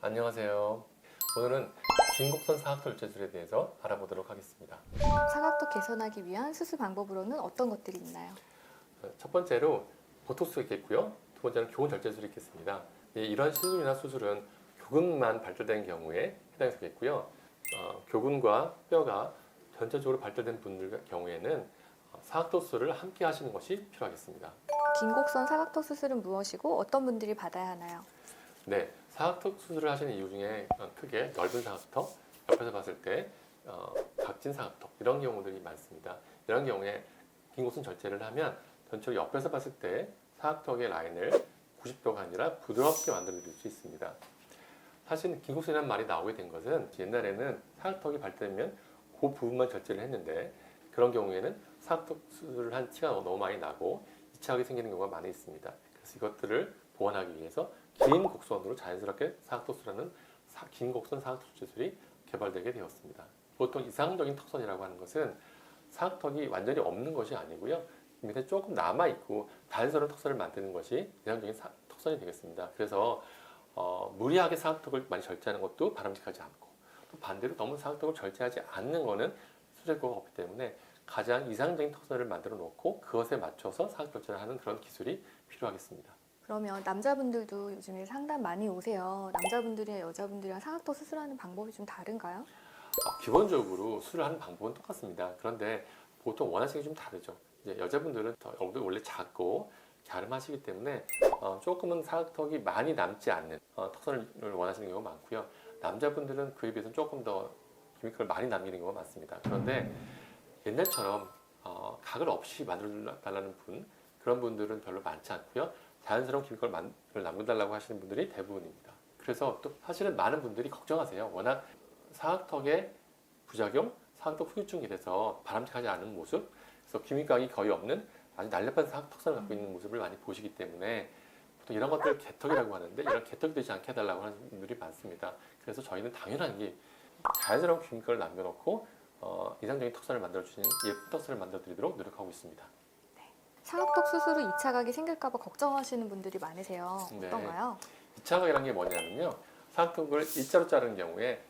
안녕하세요. 오늘은 긴곡선 사각턱 절제술에 대해서 알아보도록 하겠습니다. 사각턱 개선하기 위한 수술 방법으로는 어떤 것들이 있나요? 첫 번째로 보톡스가 있겠고요. 두 번째는 교근 절제술이 있겠습니다. 이러한 시술이나 수술은 교근만 발달된 경우에 해당되겠고요. 교근과 뼈가 전체적으로 발달된 분들 경우에는 사각턱 수술을 함께 하시는 것이 필요하겠습니다. 긴곡선 사각턱 수술은 무엇이고 어떤 분들이 받아야 하나요? 네, 사각턱 수술을 하시는 이유 중에 크게 넓은 사각턱, 옆에서 봤을 때 각진 사각턱 이런 경우들이 많습니다. 이런 경우에 긴곡선 절제를 하면 전체로 옆에서 봤을 때 사각턱의 라인을 90도가 아니라 부드럽게 만들어 드릴 수 있습니다. 사실 긴곡선이라는 말이 나오게 된 것은 옛날에는 사각턱이 발달되면 그 부분만 절제를 했는데 그런 경우에는 사각턱 수술을 한 티가 너무 많이 나고 이차하게 생기는 경우가 많이 있습니다. 그래서 이것들을 보완하기 위해서 긴 곡선으로 자연스럽게 사각턱 수술하는 긴 곡선 사각턱 수술이 개발되게 되었습니다. 보통 이상적인 턱선이라고 하는 것은 사각턱이 완전히 없는 것이 아니고요. 밑에 조금 남아있고 자연스러운 턱선을 만드는 것이 이상적인 턱선이 되겠습니다. 그래서 무리하게 사각턱을 많이 절제하는 것도 바람직하지 않고 또 반대로 너무 사각턱을 절제하지 않는 것은 수술 효과가 없기 때문에 가장 이상적인 턱선을 만들어 놓고 그것에 맞춰서 사각턱 절제를 하는 그런 기술이 필요하겠습니다. 그러면 남자분들도 요즘에 상담 많이 오세요. 남자분들이랑 여자분들이랑 사각턱 수술하는 방법이 좀 다른가요? 기본적으로 수술을 하는 방법은 똑같습니다. 그런데 보통 원하시는 게 좀 다르죠. 이제 여자분들은 얼굴이 원래 작고 갸름하시기 때문에 조금은 사각턱이 많이 남지 않는 턱선을 원하시는 경우가 많고요. 남자분들은 그에 비해서 조금 더 기미컬을 많이 남기는 경우가 많습니다. 그런데 옛날처럼 각을 없이 만들어 달라는 그런 분들은 별로 많지 않고요. 자연스러운 기미컬을 남겨달라고 하시는 분들이 대부분입니다. 그래서 또 사실은 많은 분들이 걱정하세요. 워낙 사각턱의 부작용, 사각턱 후유증이 돼서 바람직하지 않은 모습, 그래서 기미각이 거의 없는 아주 날렵한 사각턱선을 갖고 있는 모습을 많이 보시기 때문에 보통 이런 것들을 개턱이라고 하는데 이런 개턱이 되지 않게 해달라고 하는 분들이 많습니다. 그래서 저희는 당연한 게 자연스러운 기미각을 남겨놓고 이상적인 턱선을 만들어주시는 예쁜 턱선을 만들어드리도록 노력하고 있습니다. 사각턱 수술 후 2차 각이 생길까 봐 걱정하시는 분들이 많으세요. 어떤가요? 2차 각이라는 게 뭐냐면요. 사각턱을 일자로 자르는 경우에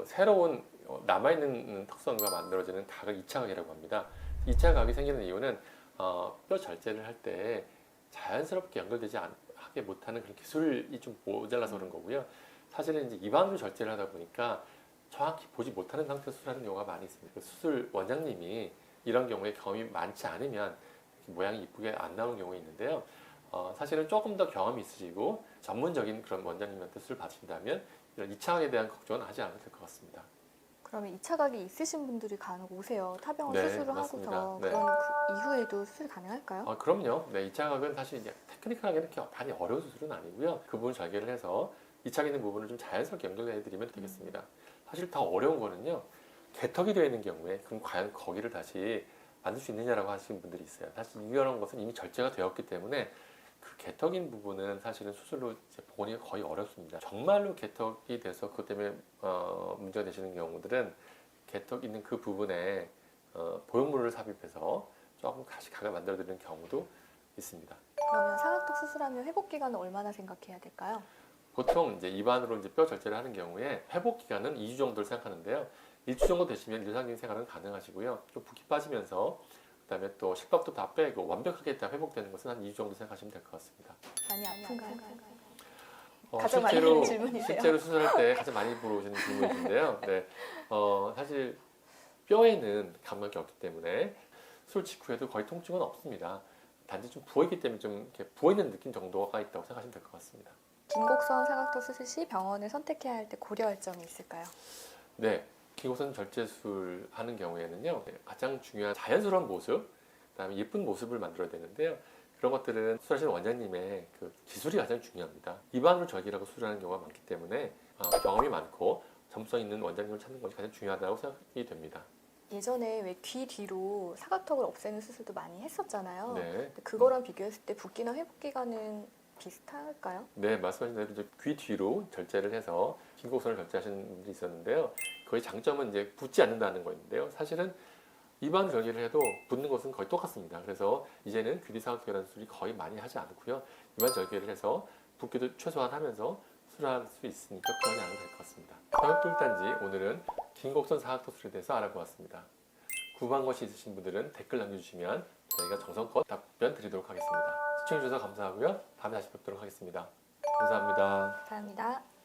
새로운 남아있는 턱선과 만들어지는 각을 2차 각이라고 합니다. 2차 각이 생기는 이유는 뼈 절제를 할 때 자연스럽게 연결되지 하게 못하는 그런 기술이 좀 모자라서 그런 거고요. 사실은 이제 입안으로 절제를 하다 보니까 정확히 보지 못하는 상태에서 수술하는 경우가 많이 있습니다. 수술 원장님이 이런 경우에 경험이 많지 않으면 모양이 이쁘게 안 나오는 경우가 있는데요. 사실은 조금 더 경험이 있으시고 전문적인 그런 원장님한테 수술 받으신다면 이런 2차 각에 대한 걱정은 하지 않아도 될 것 같습니다. 그러면 2차 각이 있으신 분들이 간혹 오세요. 타병원 네, 수술을 맞습니다. 하고서 네. 그런 그 이후에도 수술 가능할까요? 그럼요. 네, 2차 각은 사실 이제 테크니컬하게 이렇게 많이 어려운 수술은 아니고요. 그 부분 절개를 해서 2차 각 있는 부분을 좀 자연스럽게 연결해 드리면 되겠습니다. 사실 더 어려운 거는요. 개턱이 되어 있는 경우에 그럼 과연 거기를 다시 만들 수 있느냐라고 하시는 분들이 있어요. 사실 이런 것은 이미 절제가 되었기 때문에 그 개턱인 부분은 사실은 수술로 이제 복원이 거의 어렵습니다. 정말로 개턱이 돼서 그것 때문에 문제가 되시는 경우들은 개턱 있는 그 부분에 보형물을 삽입해서 조금 다시 각을 만들어 드리는 경우도 있습니다. 그러면 사각턱 수술하면 회복 기간은 얼마나 생각해야 될까요? 보통 이제 입안으로 이제 뼈 절제를 하는 경우에 회복 기간은 2주 정도를 생각하는데요. 1주 정도 되시면 일상적인 생활은 가능하시고요. 좀 붓기 빠지면서 그다음에 또 식밥도 다 빼고 완벽하게 다 회복되는 것은 한 2주 정도 생각하시면 될 것 같습니다. 많이 아픈가요? 가장 많이 실제로, 하는 질문이세요. 실제로 수술할 때 가장 많이 물어보시는 질문이신데요. 네, 사실 뼈에는 감각이 없기 때문에 수술 직후에도 거의 통증은 없습니다. 단지 좀 부어있기 때문에 좀 이렇게 부어있는 느낌 정도가 있다고 생각하시면 될 것 같습니다. 긴곡선 사각턱 수술 시 병원을 선택해야 할 때 고려할 점이 있을까요? 네, 긴곡선 절제술 하는 경우에는요, 가장 중요한 자연스러운 모습, 그다음에 예쁜 모습을 만들어야 되는데요. 그런 것들은 수술하시는 원장님의 그 기술이 가장 중요합니다. 입안으로 절개라고 수술하는 경우가 많기 때문에 경험이 많고 전문성 있는 원장님을 찾는 것이 가장 중요하다고 생각이 됩니다. 예전에 왜 귀 뒤로 사각턱을 없애는 수술도 많이 했었잖아요. 네. 근데 그거랑 비교했을 때 붓기나 회복 기간은 비슷할까요? 네, 말씀하신 대로 이제 귀 뒤로 절제를 해서 긴곡선을 절제하시는 분들이 있었는데요. 거의 장점은 이제 붓지 않는다는 거였는데요. 사실은 입안 절개를 해도 붓는 것은 거의 똑같습니다. 그래서 이제는 귀 뒤 사각턱이라는 수술이 거의 많이 하지 않고요. 입안 절개를 해서 붓기도 최소한 하면서 수술할 수 있으니까 걱정하지 않아도 될 것 같습니다. 성형불단지 오늘은 긴곡선 사각턱 수술에 대해서 알아보았습니다. 궁금한 것이 있으신 분들은 댓글 남겨주시면 저희가 정성껏 답변 드리도록 하겠습니다. 시청해주셔서 감사하고요. 다음에 다시 뵙도록 하겠습니다. 감사합니다. 감사합니다.